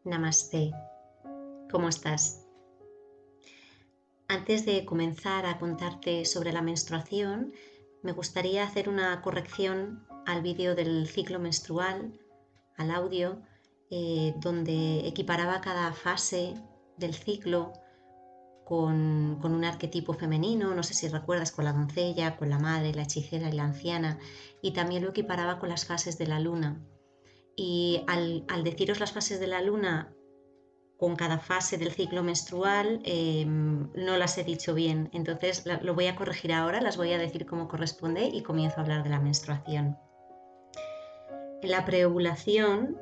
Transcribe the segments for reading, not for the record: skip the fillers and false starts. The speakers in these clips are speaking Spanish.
Namaste, ¿cómo estás? Antes de comenzar a contarte sobre la menstruación, me gustaría hacer una corrección al vídeo del ciclo menstrual, al audio, donde equiparaba cada fase del ciclo con un arquetipo femenino, no sé si recuerdas, con la doncella, con la madre, la hechicera y la anciana, y también lo equiparaba con las fases de la luna. Y al deciros las fases de la luna, con cada fase del ciclo menstrual no las he dicho bien, entonces lo voy a corregir ahora, las voy a decir como corresponde y comienzo a hablar de la menstruación. En la preovulación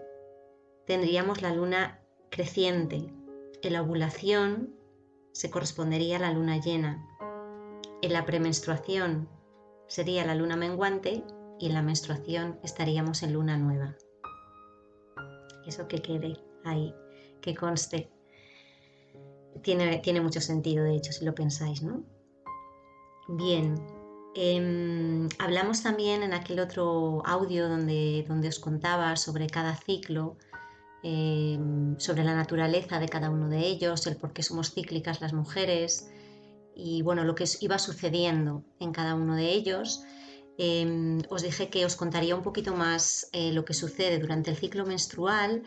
tendríamos la luna creciente, en la ovulación se correspondería a la luna llena, en la premenstruación sería la luna menguante y en la menstruación estaríamos en luna nueva. Eso que quede ahí, que conste. Tiene mucho sentido, de hecho, si lo pensáis, ¿no? Bien, hablamos también en aquel otro audio donde os contaba sobre cada ciclo, sobre la naturaleza de cada uno de ellos, el por qué somos cíclicas las mujeres y bueno, lo que iba sucediendo en cada uno de ellos. Os dije que os contaría un poquito más lo que sucede durante el ciclo menstrual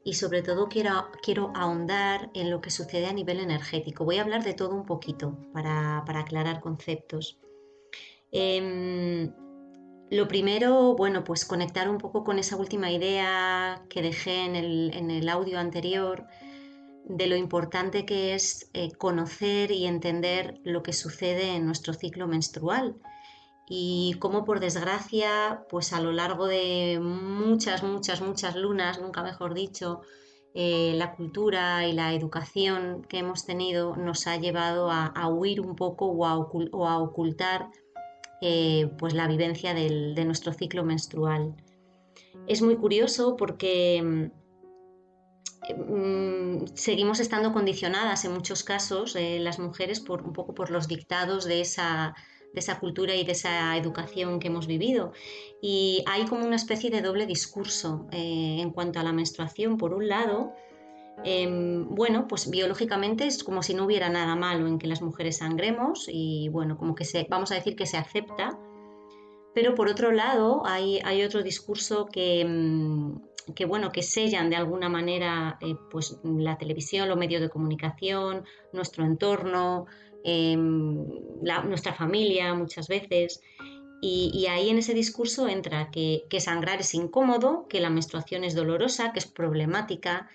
y sobre todo quiero ahondar en lo que sucede a nivel energético. Voy a hablar de todo un poquito para aclarar conceptos. Lo primero, bueno, pues conectar un poco con esa última idea que dejé en el audio anterior de lo importante que es conocer y entender lo que sucede en nuestro ciclo menstrual y cómo por desgracia, pues a lo largo de muchas lunas, nunca mejor dicho, la cultura y la educación que hemos tenido nos ha llevado a huir un poco o a ocultar pues la vivencia de nuestro ciclo menstrual. Es muy curioso porque seguimos estando condicionadas en muchos casos las mujeres un poco por los dictados de esa cultura y de esa educación que hemos vivido. Y hay como una especie de doble discurso en cuanto a la menstruación. Por un lado, bueno, pues biológicamente es como si no hubiera nada malo en que las mujeres sangremos y bueno, como que vamos a decir que se acepta. Pero por otro lado, hay otro discurso bueno, que sellan de alguna manera pues la televisión, los medios de comunicación, nuestro entorno, nuestra familia muchas veces. Y ahí en ese discurso entra que sangrar es incómodo, que la menstruación es dolorosa, que es problemática,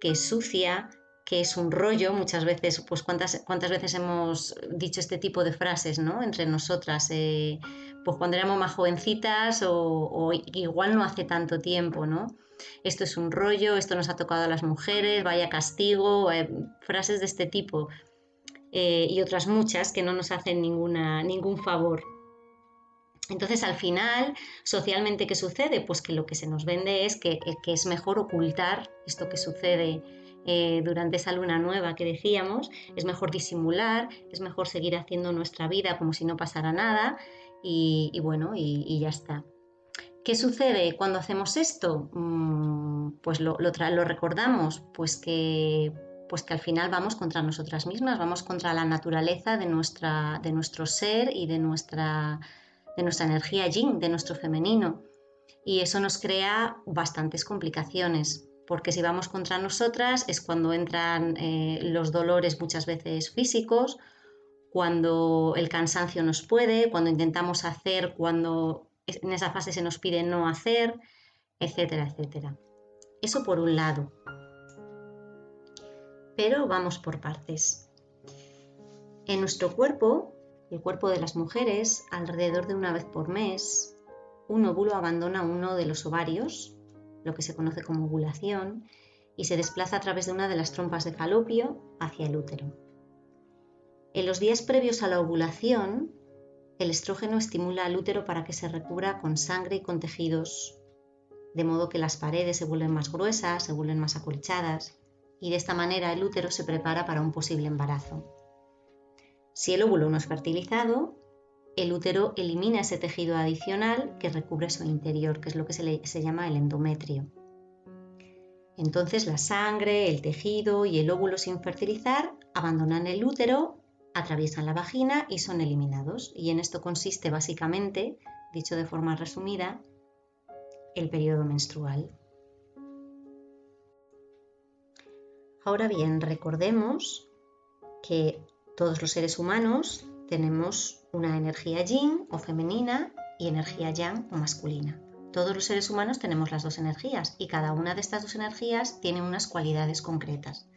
que es sucia, que es un rollo. Muchas veces, pues cuántas veces hemos dicho este tipo de frases, ¿no? Entre nosotras, pues cuando éramos más jovencitas o igual no hace tanto tiempo, ¿no? Esto es un rollo, esto nos ha tocado a las mujeres, vaya castigo, frases de este tipo y otras muchas que no nos hacen ningún favor. Entonces, al final, socialmente, ¿qué sucede? Pues que lo que se nos vende es que es mejor ocultar esto que sucede durante esa luna nueva que decíamos, es mejor disimular, es mejor seguir haciendo nuestra vida como si no pasara nada y bueno, y ya está. ¿Qué sucede cuando hacemos esto? Pues lo recordamos, pues que al final vamos contra nosotras mismas, vamos contra la naturaleza de nuestro ser y de nuestra energía yin, de nuestro femenino. Y eso nos crea bastantes complicaciones, porque si vamos contra nosotras es cuando entran los dolores muchas veces físicos, cuando el cansancio nos puede, cuando intentamos hacer, cuando en esa fase se nos pide no hacer, etcétera, etcétera. Eso por un lado. Pero vamos por partes. En nuestro cuerpo, el cuerpo de las mujeres, alrededor de una vez por mes, un óvulo abandona uno de los ovarios, lo que se conoce como ovulación, y se desplaza a través de una de las trompas de falopio hacia el útero. En los días previos a la ovulación, el estrógeno estimula al útero para que se recubra con sangre y con tejidos, de modo que las paredes se vuelven más gruesas, se vuelven más acolchadas, y de esta manera el útero se prepara para un posible embarazo. Si el óvulo no es fertilizado, el útero elimina ese tejido adicional que recubre su interior, que es lo que se llama el endometrio. Entonces la sangre, el tejido y el óvulo sin fertilizar abandonan el útero, atraviesan la vagina y son eliminados. Y en esto consiste básicamente, dicho de forma resumida, el periodo menstrual. Ahora bien, recordemos que todos los seres humanos tenemos una energía yin o femenina y energía yang o masculina. Todos los seres humanos tenemos las dos energías y cada una de estas dos energías tiene unas cualidades concretas.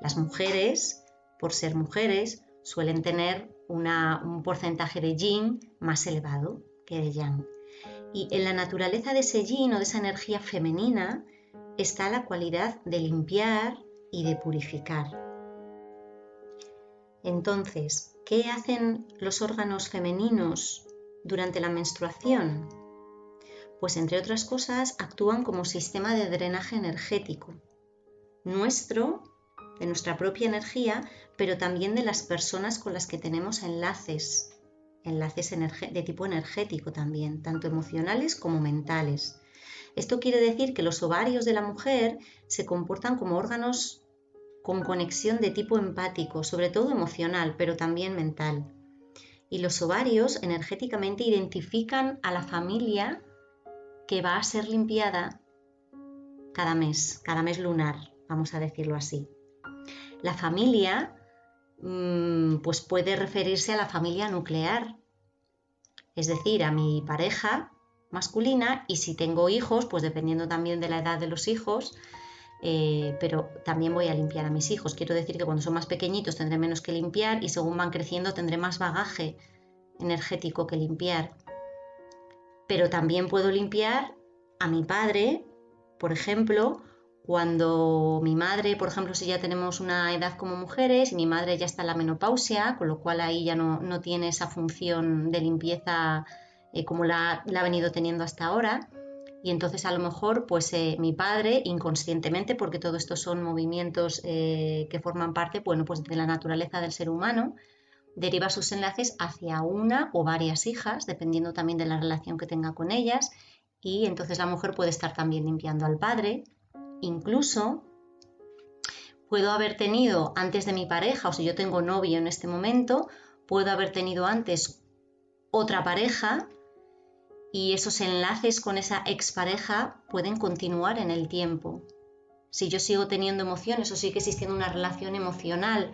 Las mujeres, por ser mujeres, suelen tener un porcentaje de yin más elevado que de yang. Y en la naturaleza de ese yin o de esa energía femenina está la cualidad de limpiar y de purificar. Entonces, ¿qué hacen los órganos femeninos durante la menstruación? Pues entre otras cosas actúan como sistema de drenaje energético de nuestra propia energía, pero también de las personas con las que tenemos enlaces de tipo energético también, tanto emocionales como mentales. Esto quiere decir que los ovarios de la mujer se comportan como órganos con conexión de tipo empático, sobre todo emocional, pero también mental. Y los ovarios energéticamente identifican a la familia que va a ser limpiada cada mes lunar, vamos a decirlo así. La familia pues puede referirse a la familia nuclear, es decir, a mi pareja masculina, y si tengo hijos, pues dependiendo también de la edad de los hijos, pero también voy a limpiar a mis hijos. Quiero decir que cuando son más pequeñitos tendré menos que limpiar y según van creciendo tendré más bagaje energético que limpiar. Pero también puedo limpiar a mi padre, por ejemplo, cuando mi madre, por ejemplo, si ya tenemos una edad como mujeres y mi madre ya está en la menopausia, con lo cual ahí ya no tiene esa función de limpieza como la ha venido teniendo hasta ahora. Y entonces a lo mejor pues mi padre inconscientemente, porque todo esto son movimientos que forman parte pues de la naturaleza del ser humano, deriva sus enlaces hacia una o varias hijas, dependiendo también de la relación que tenga con ellas, y entonces la mujer puede estar también limpiando al padre. Incluso puedo haber tenido antes de mi pareja, o si yo tengo novio en este momento, puedo haber tenido antes otra pareja y esos enlaces con esa expareja pueden continuar en el tiempo. Si yo sigo teniendo emociones o sigue existiendo una relación emocional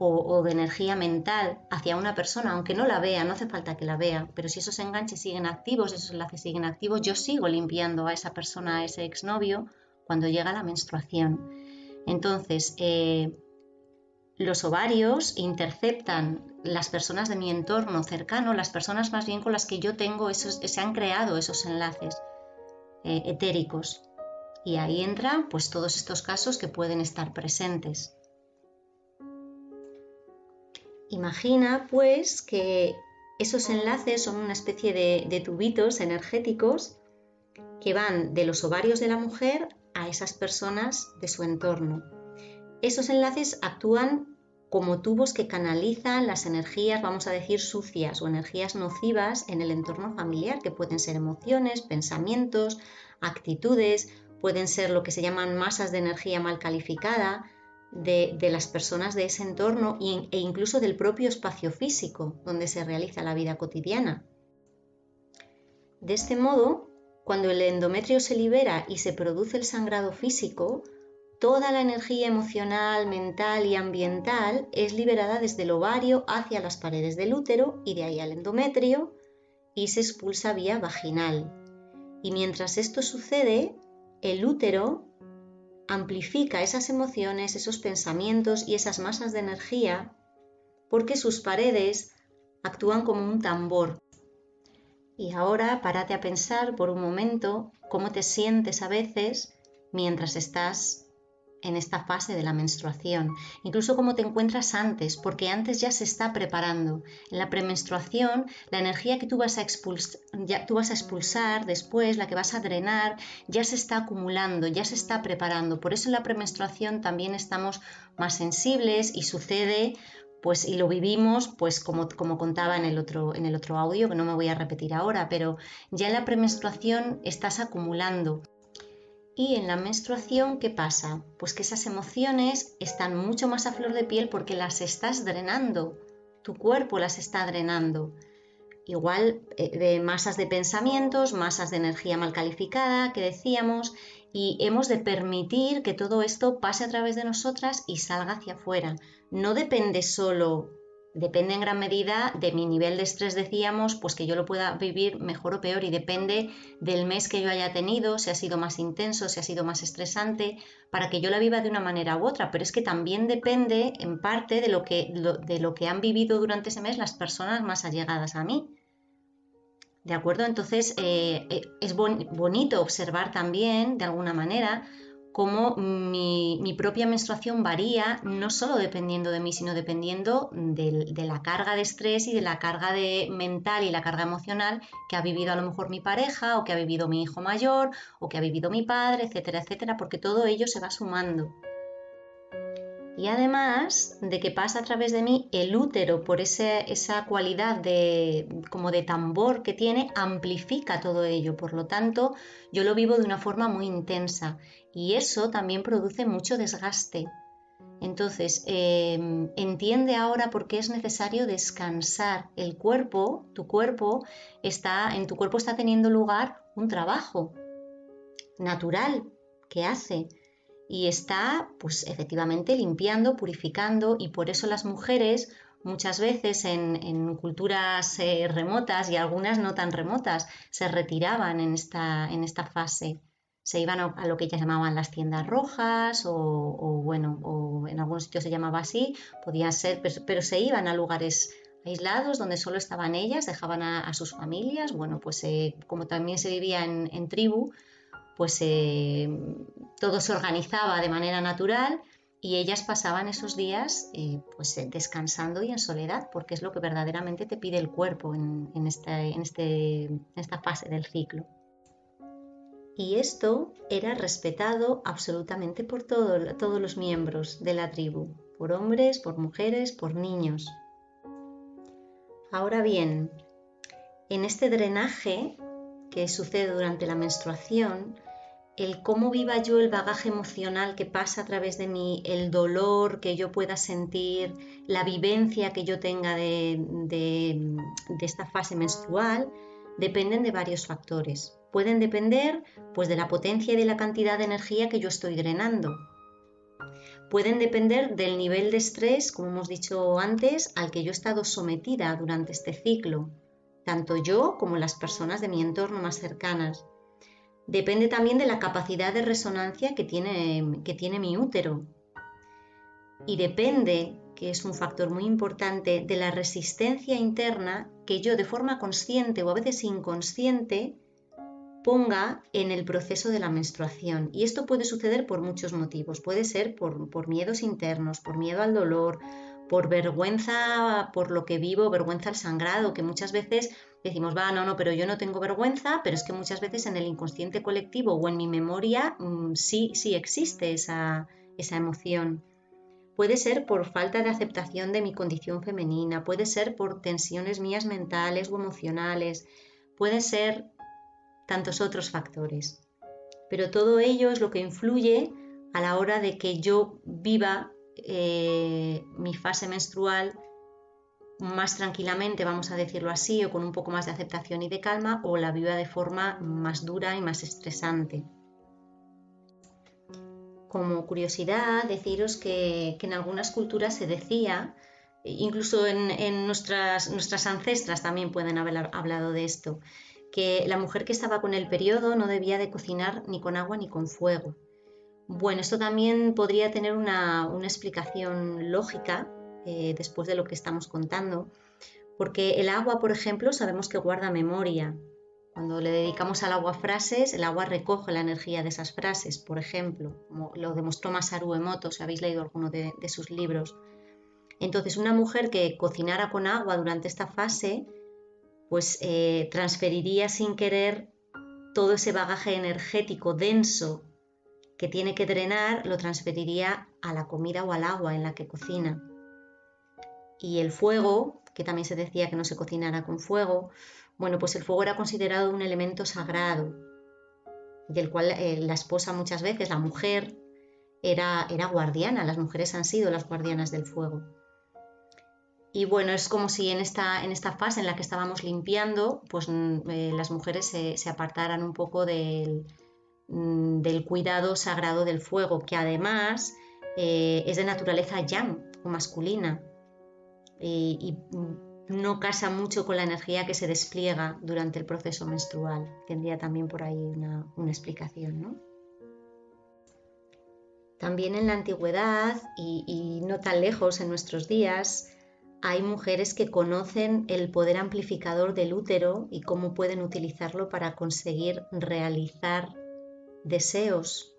o de energía mental hacia una persona, aunque no la vea, no hace falta que la vea, pero si esos enganches siguen activos, esos enlaces siguen activos, yo sigo limpiando a esa persona, a ese exnovio, cuando llega la menstruación. Entonces, los ovarios interceptan las personas de mi entorno cercano, las personas más bien con las que yo tengo se han creado esos enlaces etéricos. Y ahí entran pues todos estos casos que pueden estar presentes. Imagina pues que esos enlaces son una especie de tubitos energéticos que van de los ovarios de la mujer a esas personas de su entorno. Esos enlaces actúan como tubos que canalizan las energías, vamos a decir, sucias o energías nocivas en el entorno familiar, que pueden ser emociones, pensamientos, actitudes, pueden ser lo que se llaman masas de energía mal calificada de las personas de ese entorno e incluso del propio espacio físico donde se realiza la vida cotidiana. De este modo, cuando el endometrio se libera y se produce el sangrado físico, toda la energía emocional, mental y ambiental es liberada desde el ovario hacia las paredes del útero y de ahí al endometrio y se expulsa vía vaginal. Y mientras esto sucede, el útero amplifica esas emociones, esos pensamientos y esas masas de energía porque sus paredes actúan como un tambor. Y ahora párate a pensar por un momento cómo te sientes a veces mientras estás en esta fase de la menstruación, incluso cómo te encuentras antes, porque antes ya se está preparando. En la premenstruación, la energía que tú vas a expulsar después, la que vas a drenar, ya se está acumulando, ya se está preparando. Por eso en la premenstruación también estamos más sensibles y sucede, pues, y lo vivimos, pues como contaba en el otro audio, que no me voy a repetir ahora, pero ya en la premenstruación estás acumulando. Y en la menstruación, ¿qué pasa? Pues que esas emociones están mucho más a flor de piel porque las estás drenando, tu cuerpo las está drenando. Igual de masas de pensamientos, masas de energía mal calificada, que decíamos, y hemos de permitir que todo esto pase a través de nosotras y salga hacia afuera. No depende solo, depende en gran medida de mi nivel de estrés, decíamos, pues que yo lo pueda vivir mejor o peor, y depende del mes que yo haya tenido, si ha sido más intenso, si ha sido más estresante, para que yo la viva de una manera u otra, pero es que también depende en parte de lo que han vivido durante ese mes las personas más allegadas a mí. ¿De acuerdo? Entonces es bonito observar también, de alguna manera, cómo mi propia menstruación varía, no solo dependiendo de mí, sino dependiendo de la carga de estrés y de la carga mental y la carga emocional que ha vivido a lo mejor mi pareja, o que ha vivido mi hijo mayor, o que ha vivido mi padre, etcétera, etcétera, porque todo ello se va sumando. Y además de que pasa a través de mí, el útero, por esa cualidad como de tambor que tiene, amplifica todo ello. Por lo tanto, yo lo vivo de una forma muy intensa, y eso también produce mucho desgaste. Entonces, entiende ahora por qué es necesario descansar. En tu cuerpo está teniendo lugar un trabajo natural que hace, y está, pues efectivamente, limpiando, purificando, y por eso las mujeres muchas veces en culturas remotas, y algunas no tan remotas, se retiraban en esta fase. Se iban a lo que ellas llamaban las tiendas rojas, o en algunos sitios se llamaba así, podían ser, pero se iban a lugares aislados donde solo estaban ellas, dejaban a sus familias. Bueno, pues como también se vivía en tribu, pues todo se organizaba de manera natural, y ellas pasaban esos días descansando y en soledad, porque es lo que verdaderamente te pide el cuerpo en esta fase del ciclo. Y esto era respetado absolutamente por todos los miembros de la tribu, por hombres, por mujeres, por niños. Ahora bien, en este drenaje que sucede durante la menstruación, el cómo viva yo el bagaje emocional que pasa a través de mí, el dolor que yo pueda sentir, la vivencia que yo tenga de esta fase menstrual, dependen de varios factores. Pueden depender, pues, de la potencia y de la cantidad de energía que yo estoy drenando. Pueden depender del nivel de estrés, como hemos dicho antes, al que yo he estado sometida durante este ciclo, tanto yo como las personas de mi entorno más cercanas. Depende también de la capacidad de resonancia que tiene mi útero. Y depende, que es un factor muy importante, de la resistencia interna que yo, de forma consciente o a veces inconsciente, ponga en el proceso de la menstruación. Y esto puede suceder por muchos motivos. Puede ser por miedos internos, por miedo al dolor, por vergüenza por lo que vivo, vergüenza al sangrado, que muchas veces decimos, no, pero yo no tengo vergüenza, pero es que muchas veces en el inconsciente colectivo o en mi memoria sí existe esa emoción. Puede ser por falta de aceptación de mi condición femenina, puede ser por tensiones mías mentales o emocionales, puede ser tantos otros factores. Pero todo ello es lo que influye a la hora de que yo viva mi fase menstrual más tranquilamente, vamos a decirlo así, o con un poco más de aceptación y de calma, o la viva de forma más dura y más estresante. Como curiosidad, deciros que en algunas culturas se decía, incluso en nuestras ancestras también pueden haber hablado de esto, que la mujer que estaba con el periodo no debía de cocinar ni con agua ni con fuego. Bueno, esto también podría tener una explicación lógica después de lo que estamos contando, porque el agua, por ejemplo, sabemos que guarda memoria. Cuando le dedicamos al agua frases, el agua recoge la energía de esas frases, por ejemplo, como lo demostró Masaru Emoto, si habéis leído alguno de sus libros. Entonces, una mujer que cocinara con agua durante esta fase, pues transferiría sin querer todo ese bagaje energético denso que tiene que drenar, lo transferiría a la comida o al agua en la que cocina. Y el fuego, que también se decía que no se cocinara con fuego, bueno, pues el fuego era considerado un elemento sagrado. del cual la esposa muchas veces, la mujer, era guardiana. Las mujeres han sido las guardianas del fuego. Y bueno, es como si en esta fase en la que estábamos limpiando, pues las mujeres se apartaran un poco del cuidado sagrado del fuego, que además es de naturaleza yang o masculina y no casa mucho con la energía que se despliega durante el proceso menstrual. Tendría también por ahí una explicación, ¿no? También en la antigüedad y no tan lejos en nuestros días, hay mujeres que conocen el poder amplificador del útero y cómo pueden utilizarlo para conseguir realizar deseos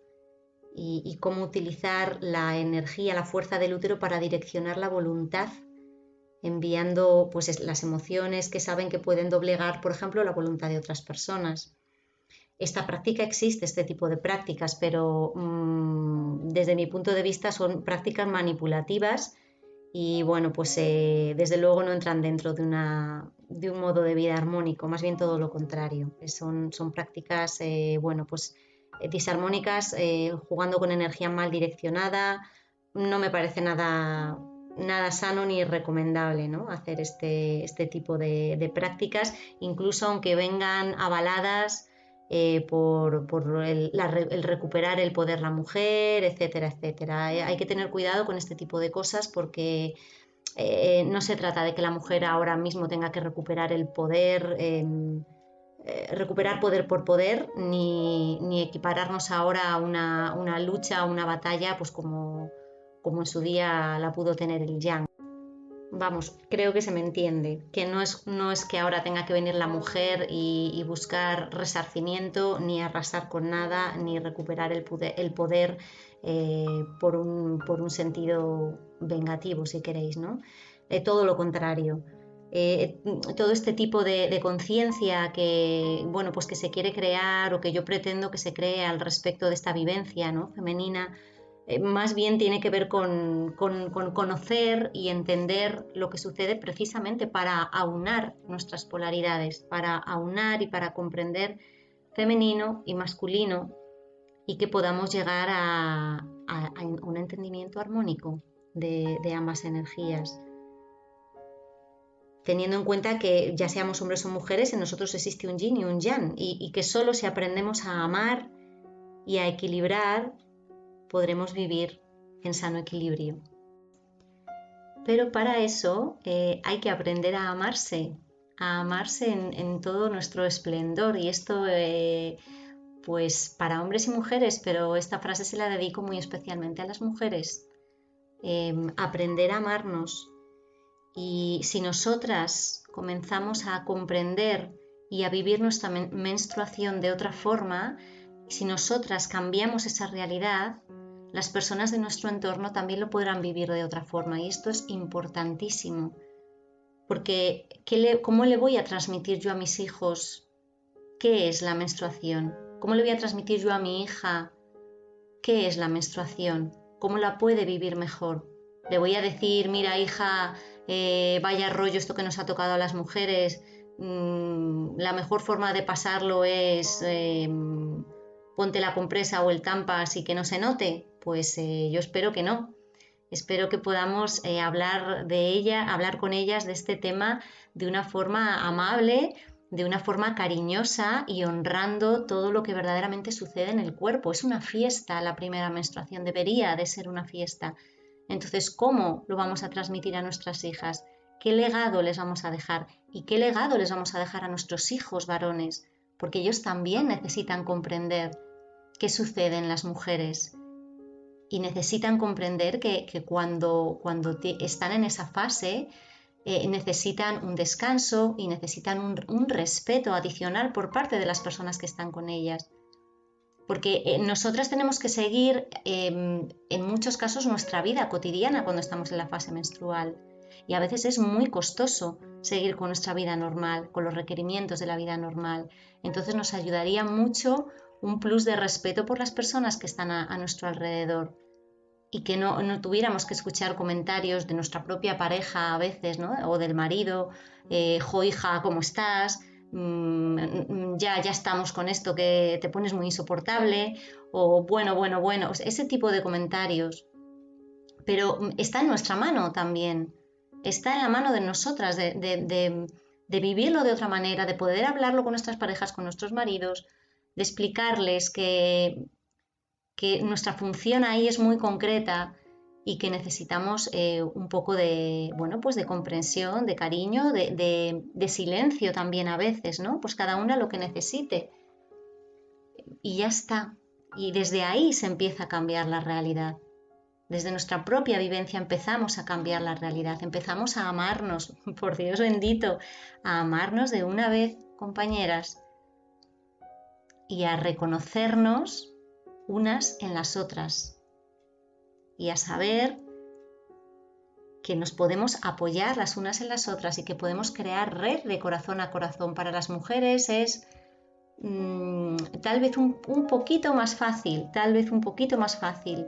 y cómo utilizar la energía, la fuerza del útero para direccionar la voluntad, enviando pues las emociones que saben que pueden doblegar, por ejemplo, la voluntad de otras personas. Esta práctica existe, este tipo de prácticas, pero desde mi punto de vista son prácticas manipulativas y bueno, pues desde luego no entran dentro de un modo de vida armónico, más bien todo lo contrario. Son prácticas, bueno, pues disarmónicas, jugando con energía mal direccionada. No me parece nada sano ni recomendable, ¿no? Hacer este tipo de prácticas, incluso aunque vengan avaladas por el recuperar el poder la mujer, etcétera, etcétera. Hay que tener cuidado con este tipo de cosas porque no se trata de que la mujer ahora mismo tenga que recuperar el poder, recuperar poder por poder, ni equipararnos ahora a una lucha, a una batalla, pues como en su día la pudo tener el yang. Vamos, creo que se me entiende, que no es que ahora tenga que venir la mujer y buscar resarcimiento, ni arrasar con nada, ni recuperar el poder por un sentido vengativo, si queréis, ¿no? Todo lo contrario. Todo este tipo de conciencia que, bueno, pues que se quiere crear o que yo pretendo que se cree al respecto de esta vivencia, ¿no?, femenina, más bien tiene que ver con conocer y entender lo que sucede precisamente para aunar nuestras polaridades, para aunar y para comprender femenino y masculino y que podamos llegar a un entendimiento armónico de ambas energías. Teniendo en cuenta que ya seamos hombres o mujeres, en nosotros existe un yin y un yang y que solo si aprendemos a amar y a equilibrar podremos vivir en sano equilibrio. Pero para eso hay que aprender a amarse en todo nuestro esplendor. Y esto, pues para hombres y mujeres, pero esta frase se la dedico muy especialmente a las mujeres. Aprender a amarnos. Y si nosotras comenzamos a comprender y a vivir nuestra menstruación de otra forma, si nosotras cambiamos esa realidad, las personas de nuestro entorno también lo podrán vivir de otra forma y esto es importantísimo porque ¿cómo le voy a transmitir yo a mis hijos qué es la menstruación? ¿Cómo le voy a transmitir yo a mi hija qué es la menstruación? ¿Cómo la puede vivir mejor? Le voy a decir, mira hija, vaya rollo esto que nos ha tocado a las mujeres, la mejor forma de pasarlo es ponte la compresa o el Tampax y que no se note. Pues yo espero que no. Espero que podamos hablar con ellas de este tema de una forma amable, de una forma cariñosa y honrando todo lo que verdaderamente sucede en el cuerpo. Es una fiesta, la primera menstruación debería de ser una fiesta. Entonces, ¿cómo lo vamos a transmitir a nuestras hijas? ¿Qué legado les vamos a dejar? ¿Y qué legado les vamos a dejar a nuestros hijos varones? Porque ellos también necesitan comprender qué sucede en las mujeres y necesitan comprender que cuando están en esa fase necesitan un descanso y necesitan un respeto adicional por parte de las personas que están con ellas. Porque nosotras tenemos que seguir en muchos casos nuestra vida cotidiana cuando estamos en la fase menstrual y a veces es muy costoso seguir con nuestra vida normal, con los requerimientos de la vida normal. Entonces nos ayudaría mucho un plus de respeto por las personas que están a nuestro alrededor y que no tuviéramos que escuchar comentarios de nuestra propia pareja a veces, ¿no? O del marido, jo hija, ¿cómo estás? ya estamos con esto que te pones muy insoportable, o bueno, ese tipo de comentarios. Pero está en nuestra mano también, está en la mano de nosotras de vivirlo de otra manera, de poder hablarlo con nuestras parejas, con nuestros maridos, de explicarles que nuestra función ahí es muy concreta y que necesitamos un poco de, bueno, pues de comprensión, de cariño, de silencio también a veces, ¿no? Pues cada una lo que necesite. Y ya está. Y desde ahí se empieza a cambiar la realidad. Desde nuestra propia vivencia empezamos a cambiar la realidad, empezamos a amarnos, por Dios bendito, a amarnos de una vez, compañeras, y a reconocernos unas en las otras y a saber que nos podemos apoyar las unas en las otras y que podemos crear red de corazón a corazón. Para las mujeres es tal vez un poquito más fácil,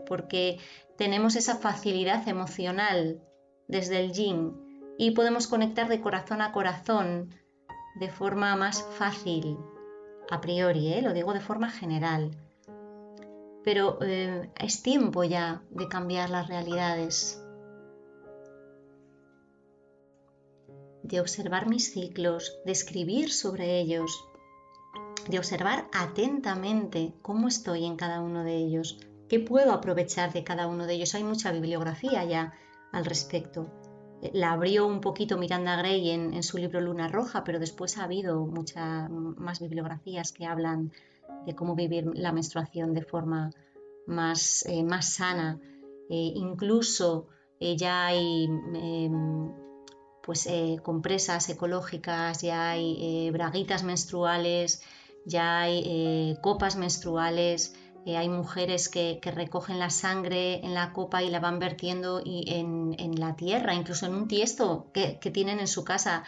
porque tenemos esa facilidad emocional desde el yin y podemos conectar de corazón a corazón de forma más fácil, a priori, lo digo de forma general. Pero es tiempo ya de cambiar las realidades, de observar mis ciclos, de escribir sobre ellos, de observar atentamente cómo estoy en cada uno de ellos, qué puedo aprovechar de cada uno de ellos. Hay mucha bibliografía ya al respecto. La abrió un poquito Miranda Gray en su libro Luna Roja, pero después ha habido muchas más bibliografías que hablan de cómo vivir la menstruación de forma más sana. Incluso ya hay compresas ecológicas, ya hay braguitas menstruales, ya hay copas menstruales, hay mujeres que recogen la sangre en la copa y la van vertiendo en la tierra, incluso en un tiesto que tienen en su casa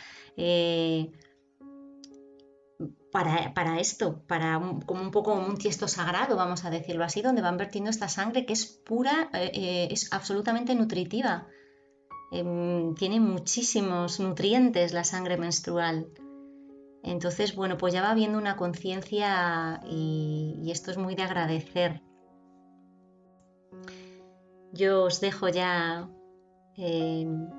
para esto, como un poco como un tiesto sagrado, vamos a decirlo así, donde van vertiendo esta sangre que es pura, es absolutamente nutritiva. Tiene muchísimos nutrientes la sangre menstrual. Entonces, bueno, pues ya va habiendo una conciencia y esto es muy de agradecer. Yo os dejo ya,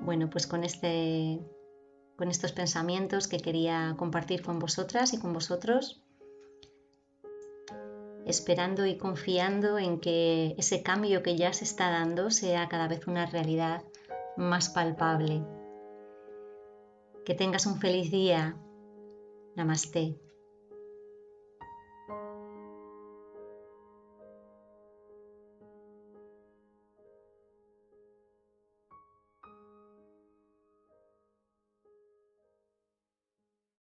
bueno, pues con estos pensamientos que quería compartir con vosotras y con vosotros, esperando y confiando en que ese cambio que ya se está dando sea cada vez una realidad más palpable. Que tengas un feliz día. Namaste.